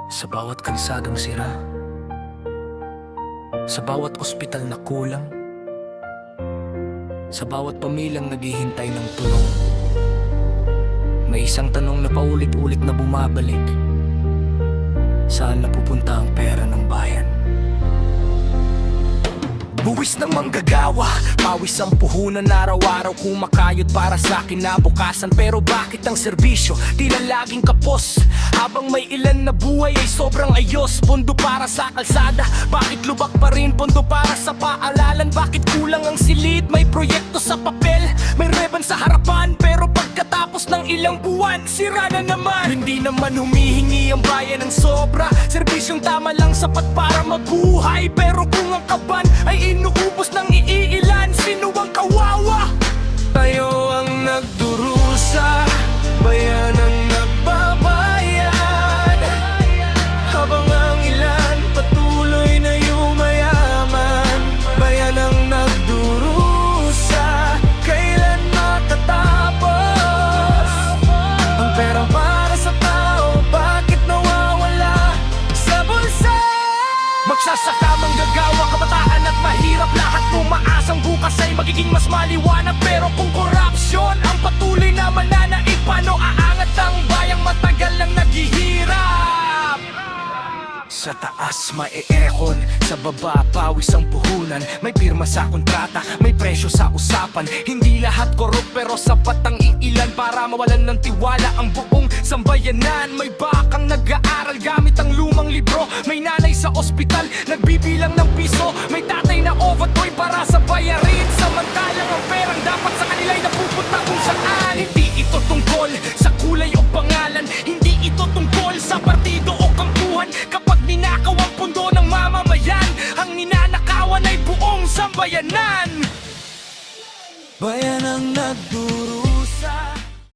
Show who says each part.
Speaker 1: Sa bawat kalsadang sira, sa bawat ospital na kulang, sa bawat pamilyang naghihintay ng tulong, may isang tanong na paulit-ulit na bumabalik: saan napupunta ang pera ng bayan? Buwis ng manggagawa, pawis ang puhunan, araw-araw kumakayod para sa kinabukasan. Pero bakit ang serbisyo tila laging kapos? Habang may ilan na buhay ay sobrang ayos. Pondo para sa kalsada, bakit lubak pa rin? Pondo para sa paalalan, bakit kulang ang silid? May proyekto sa papel, may reban sa harapan, pero pagkatapos ng ilang buwan, sira na naman. Hindi naman humihingi ang bayan ng sobra, serbisyong tama lang sapat para mabuhay. Pero kung ang kaban ay inuubos ng iilan, sino ang kawawa? Tayo ang nagdurusa, bayan ang nagbabayad, habang ang ilan patuloy na yumayaman. Bayan ang nagdurusa, kailan matatapos? Ang perang para sa tao, bakit nawawala sa bulsa? Magsasaka, manggagawa, kabataan at mahirap, lahat umaasang bukas ay magiging mas maliwanag. Pero kung korupsyon ang patuloy na mananaig, paano aangat ang bayang matagal nang naghihirap? Sa taas may aircon, sa baba pawis ang puhunan. May pirma sa kontrata, may presyo sa usapan. Hindi lahat korrup pero sapat ang iilan para mawalan ng tiwala ang buong sambayanan. May bakang nag-aaral gamit ang lumang libro, may nanay sa ospital nagbibilang ng piso, may tatay na overboy para sa bayarin. Samantalang ang perang dapat sa kanila'y napupunta kung saan. Hindi ito tungkol sa kulay o pangalan, hindi ito tungkol sa partido o kampuhan. Kapag ninakaw ang pundo ng mamamayan, ang ninanakawan ay buong sambayanan. Bayan ang nagduro